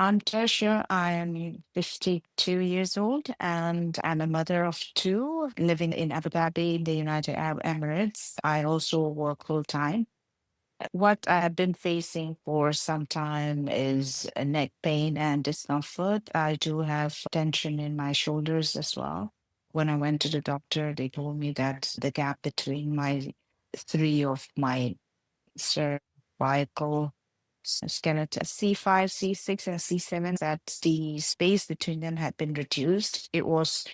I'm Tercia. I am 52 years old and I'm a mother of two living in Abu Dhabi in the United Arab Emirates. I also work full time. What I have been facing for some time is a neck pain and discomfort. I do have tension in my shoulders as well. When I went to the doctor, they told me that the gap between my three of my cervical skeleton, C5, C6, and C7, that the space between them had been reduced. It was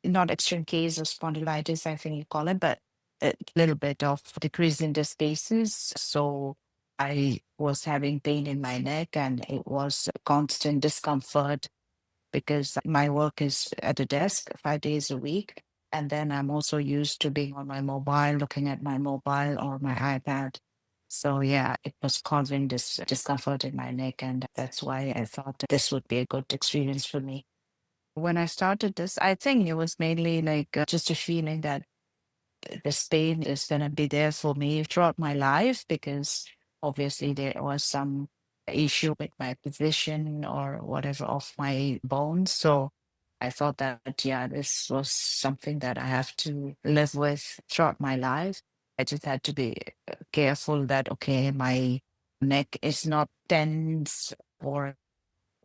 not extreme case of spondylitis, I think you call it, but a little bit of decrease in the spaces. So I was having pain in my neck and it was a constant discomfort because my work is at the desk 5 days a week. And then I'm also used to being on my mobile, looking at my mobile or my iPad. So yeah, it was causing this discomfort in my neck. And that's why I thought that this would be a good experience for me. When I started this, I think it was mainly like just a feeling that this pain is going to be there for me throughout my life because obviously there was some issue with my position or whatever of my bones. So I thought that, yeah, this was something that I have to live with throughout my life. I just had to be careful that, okay, my neck is not tense or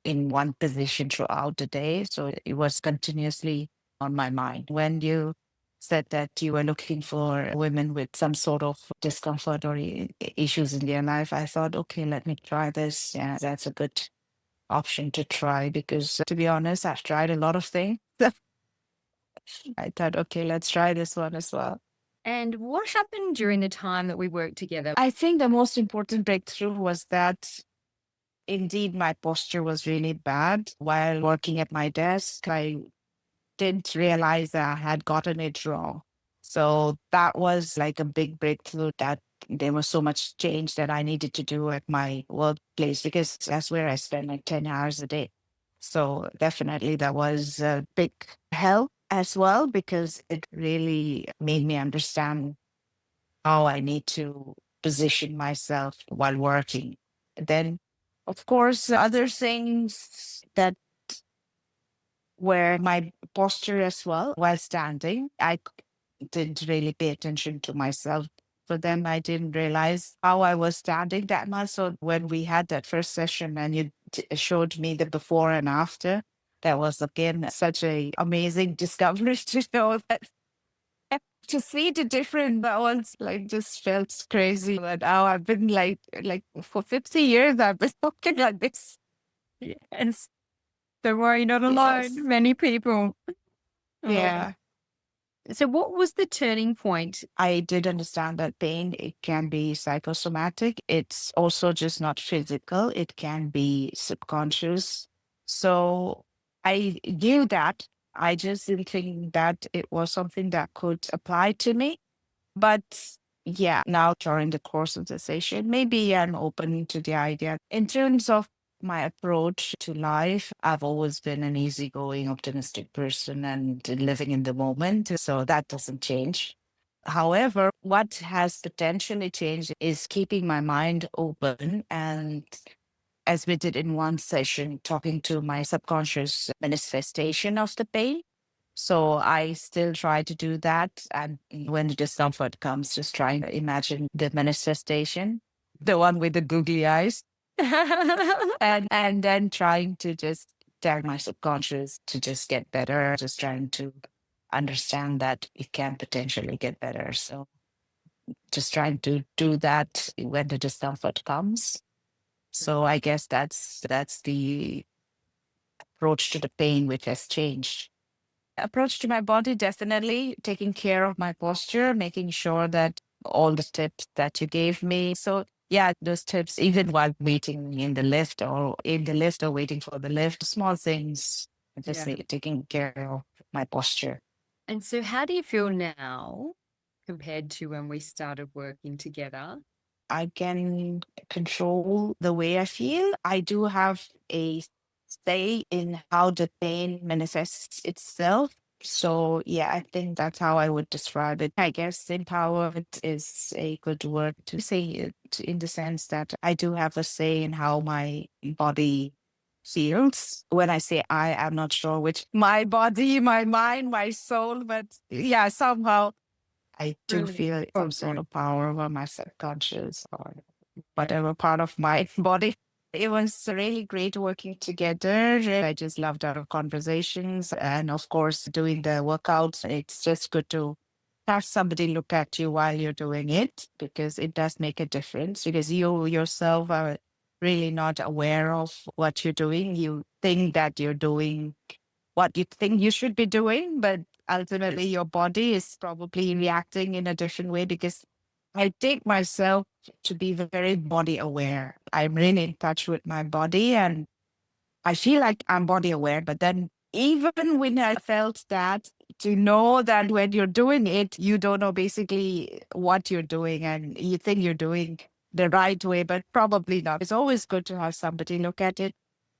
in one position throughout the day. So it was continuously on my mind. When you said that you were looking for women with some sort of discomfort or issues in their life, I thought, okay, let me try this. Yeah, that's a good option to try because to be honest, I've tried a lot of things. I thought, okay, let's try this one as well. And what happened during the time that we worked together? I think the most important breakthrough was that indeed my posture was really bad while working at my desk. I didn't realize that I had gotten it wrong. So that was like a big breakthrough that there was so much change that I needed to do at my workplace because that's where I spend like 10 hours a day. So definitely that was a big help as well because it really made me understand how I need to position myself while working. Then, of course, other things that where my posture as well while standing. Didn't really pay attention to myself. For them, I didn't realize how I was standing that much. So when we had that first session and you showed me the before and after, that was again such a amazing discovery to know that to see the difference. That was like just felt crazy. But now I've been like for 50 years I've been talking like this. Yes. Don't worry, you're not Yes. alone. Many people. Oh. Yeah. So, what was the turning point? I did understand that pain, it can be psychosomatic. It's also just not physical. It can be subconscious. So I knew that. I just didn't think that it was something that could apply to me. But yeah, now during the course of the session, maybe I'm open to the idea. In terms of my approach to life, I've always been an easygoing, optimistic person and living in the moment. So that doesn't change. However, what has potentially changed is keeping my mind open and as we did in one session, talking to my subconscious manifestation of the pain. So I still try to do that. And when the discomfort comes, just trying to imagine the manifestation, the one with the googly eyes, and then trying to just tell my subconscious to just get better, just trying to understand that it can potentially get better. So just trying to do that when the discomfort comes. So I guess that's the approach to the pain which has changed. Approach to my body, definitely taking care of my posture, making sure that all the tips that you gave me. So yeah, those tips, even while waiting in the lift or waiting for the lift, small things, just Yeah. taking care of my posture. And so, how do you feel now compared to when we started working together? I can control the way I feel. I do have a say in how the pain manifests itself. So, yeah, I think that's how I would describe it. I guess empowered is a good word to say it in the sense that I do have a say in how my body fields. When I say I'm not sure which, my body, my mind, my soul, but yeah, somehow I do Brilliant. feel Oh, some sort good. of power over my subconscious or Yeah. whatever part of my body. It was really great working together. I just loved our conversations and, of course, doing the workouts. It's just good to have somebody look at you while you're doing it because it does make a difference because you yourself are really not aware of what you're doing. You think that you're doing what you think you should be doing, but ultimately your body is probably reacting in a different way because I take myself to be very body aware. I'm really in touch with my body and I feel like I'm body aware, but then even when I felt that, to know that when you're doing it, you don't know basically what you're doing and you think you're doing the right way, but probably not. It's always good to have somebody look at it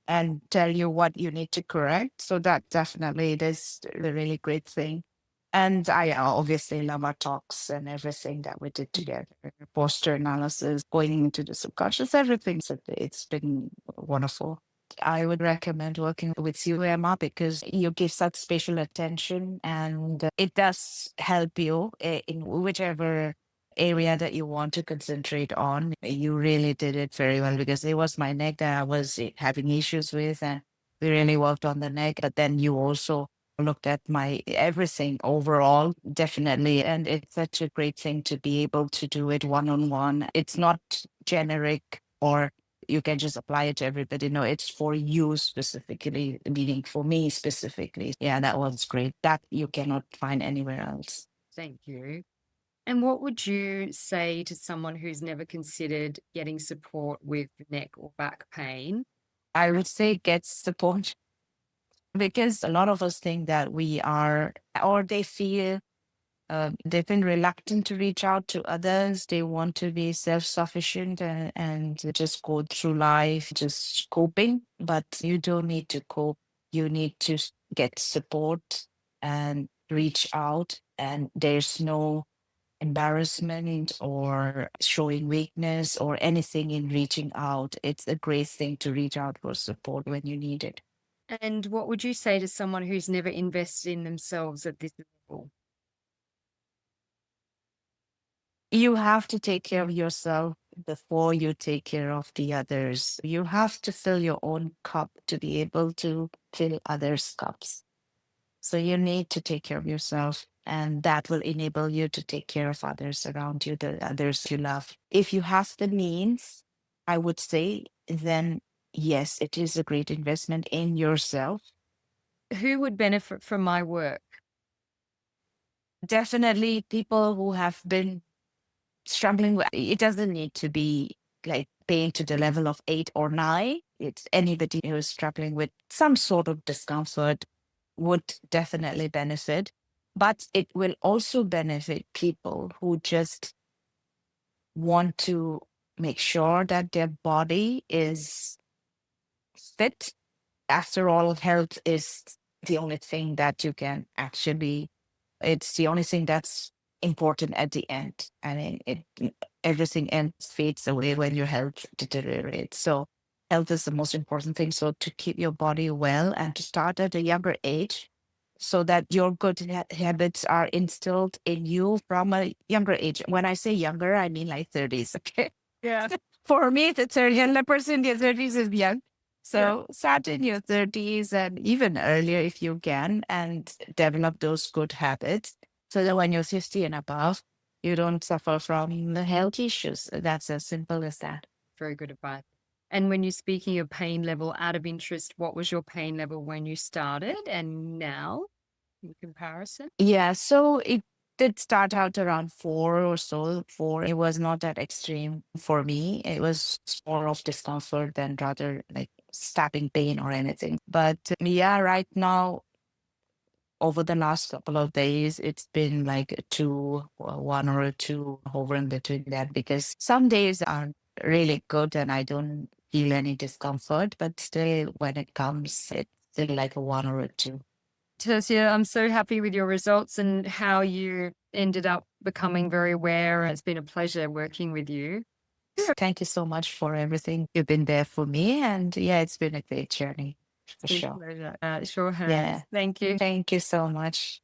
and tell you what you need to correct. So that definitely it is a really great thing. And I obviously love our talks and everything that we did Mm. together, posture analysis, going into the subconscious, everything. So it's been wonderful. I would recommend working with you, Emma, because you give such special attention and it does help you in whichever area that you want to concentrate on. You really did it very well because it was my neck that I was having issues with, and we really worked on the neck. But then you also looked at my everything overall, definitely. And it's such a great thing to be able to do it one on one. It's not generic or you can just apply it to everybody. No, it's for you specifically, meaning for me specifically. Yeah, that was great. That you cannot find anywhere else. Thank you. And what would you say to someone who's never considered getting support with neck or back pain? I would say get support because a lot of us think that we are, or they feel they've been reluctant to reach out to others. They want to be self sufficient and just go through life just coping. But you don't need to cope. You need to get support and reach out. And there's no embarrassment or showing weakness or anything in reaching out. It's a great thing to reach out for support when you need it. And what would you say to someone who's never invested in themselves at this level? You have to take care of yourself before you take care of the others. You have to fill your own cup to be able to fill others' cups. So you need to take care of yourself, and that will enable you to take care of others around you, the others you love. If you have the means, I would say, then yes, it is a great investment in yourself. Who would benefit from my work? Definitely people who have been struggling with it doesn't need to be like pain to the level of 8 or 9. It's anybody who is struggling with some sort of discomfort would definitely benefit. But it will also benefit people who just want to make sure that their body is fit. After all, health is the only thing that you can actually it's the only thing that's important at the end. I mean, everything else fades away when your health deteriorates. So health is the most important thing. So to keep your body well and to start at a younger age so that your good habits are instilled in you from a younger age. When I say younger, I mean like 30s. Okay. Yeah. For me, the 30, and the person in their 30s is young. Yeah. So start in your 30s and even earlier if you can, and develop those good habits so that when you're 50 and above, you don't suffer from the health issues. That's as simple as that. Very good advice. And when you're speaking of pain level, out of interest, what was your pain level when you started and now in comparison? Yeah, so it did start out around 4 or so. 4, it was not that extreme for me. It was more of discomfort than rather like stabbing pain or anything. But yeah, right now over the last couple of days, it's been like a 1 or 2, hovering between that because some days are really good and I don't feel any discomfort, but still, when it comes, it's still like a 1 or 2. Tercia, I'm so happy with your results and how you ended up becoming very aware. It's been a pleasure working with you. Thank you so much for everything. You've been there for me. And yeah, it's been a great journey It's for been sure. a pleasure. It sure has. Yeah. Thank you. Thank you so much.